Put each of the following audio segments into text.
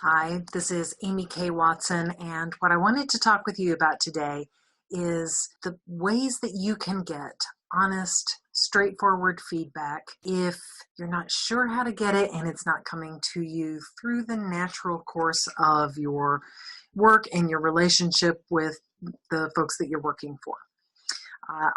Hi, this is Amy K. Watson, and what I wanted to talk with you about today is the ways that you can get honest, straightforward feedback if you're not sure how to get it and it's not coming to you through the natural course of your work and your relationship with the folks that you're working for.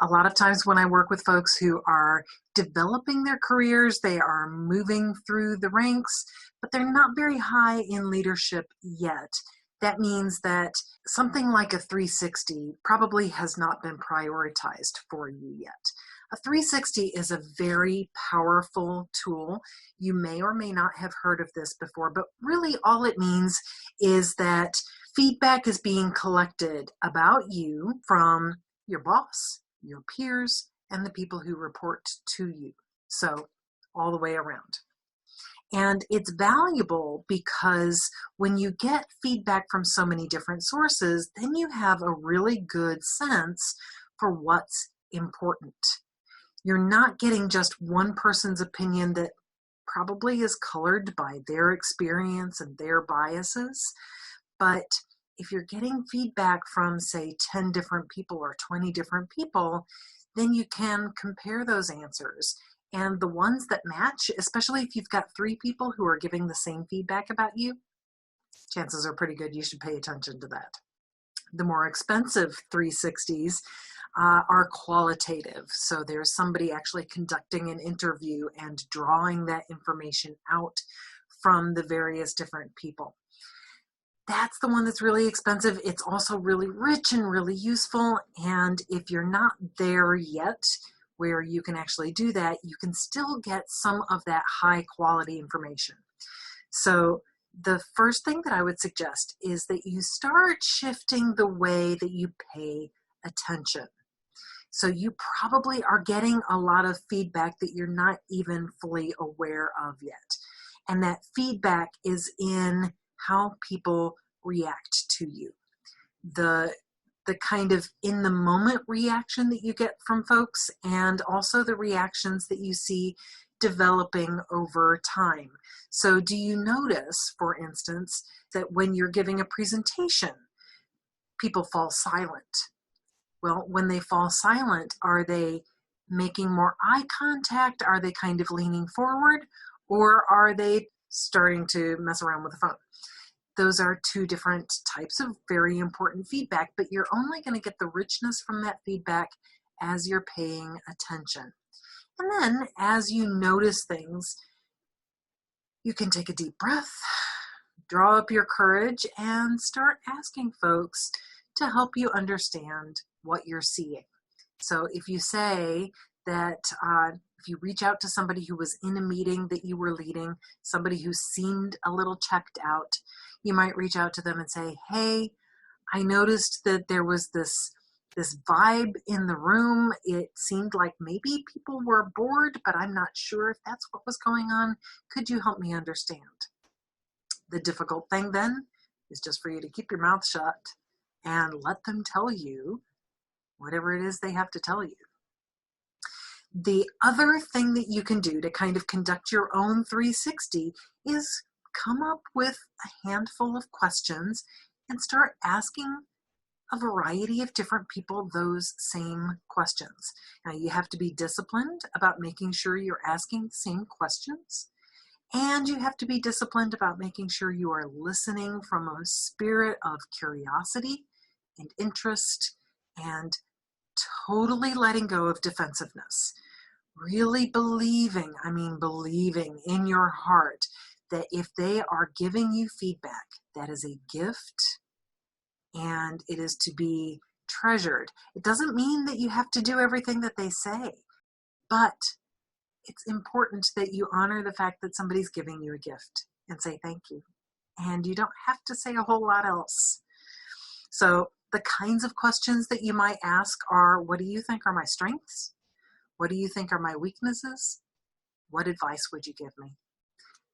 A lot of times when I work with folks who are developing their careers, they are moving through the ranks, but they're not very high in leadership yet. That means that something like a 360 probably has not been prioritized for you yet. A 360 is a very powerful tool. You may or may not have heard of this before, but really all it means is that feedback is being collected about you from your boss, your peers, and the people who report to you. So all the way around. And it's valuable because when you get feedback from so many different sources, then you have a really good sense for what's important. You're not getting just one person's opinion that probably is colored by their experience and their biases, but if you're getting feedback from, say, 10 different people or 20 different people, then you can compare those answers. And the ones that match, especially if you've got 3 people who are giving the same feedback about you, chances are pretty good you should pay attention to that. The more expensive 360s are qualitative. So there's somebody actually conducting an interview and drawing that information out from the various different people. That's the one that's really expensive. It's also really rich and really useful. And if you're not there yet where you can actually do that, you can still get some of that high quality information. So the first thing that I would suggest is that you start shifting the way that you pay attention. So you probably are getting a lot of feedback that you're not even fully aware of yet. And that feedback is in how people react to you. The kind of in the moment reaction that you get from folks, and also the reactions that you see developing over time. So do you notice, for instance, that when you're giving a presentation, people fall silent? Well, when they fall silent, are they making more eye contact? Are they kind of leaning forward? Or are they starting to mess around with the phone? Those are 2 different types of very important feedback, but you're only going to get the richness from that feedback as you're paying attention. And then as you notice things, you can take a deep breath, draw up your courage, and start asking folks to help you understand what you're seeing. So if you say that if you reach out to somebody who was in a meeting that you were leading, somebody who seemed a little checked out, you might reach out to them and say, hey, I noticed that there was this vibe in the room. It seemed like maybe people were bored, but I'm not sure if that's what was going on. Could you help me understand? The difficult thing then is just for you to keep your mouth shut and let them tell you whatever it is they have to tell you. The other thing that you can do to kind of conduct your own 360 is come up with a handful of questions and start asking a variety of different people those same questions. Now, you have to be disciplined about making sure you're asking the same questions, and you have to be disciplined about making sure you are listening from a spirit of curiosity and interest and totally letting go of defensiveness. Really believing in your heart that if they are giving you feedback, that is a gift and it is to be treasured. It doesn't mean that you have to do everything that they say, but it's important that you honor the fact that somebody's giving you a gift and say thank you. And you don't have to say a whole lot else. So the kinds of questions that you might ask are, what do you think are my strengths? What do you think are my weaknesses? What advice would you give me?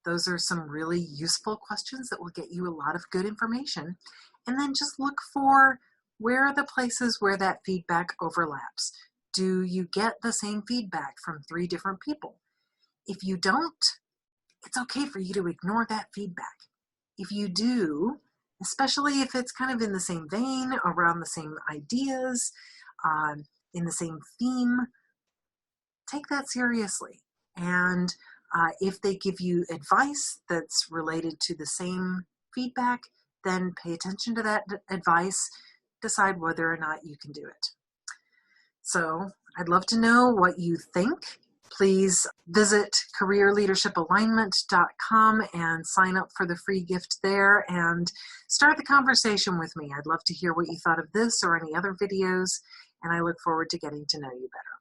Those are some really useful questions that will get you a lot of good information. And then just look for where are the places where that feedback overlaps. Do you get the same feedback from 3 different people? If you don't, it's okay for you to ignore that feedback. if you do, especially if it's kind of in the same vein, around the same ideas, in the same theme, take that seriously. And if they give you advice that's related to the same feedback, then pay attention to that advice, decide whether or not you can do it. So I'd love to know what you think. Please visit careerleadershipalignment.com and sign up for the free gift there and start the conversation with me. I'd love to hear what you thought of this or any other videos, and I look forward to getting to know you better.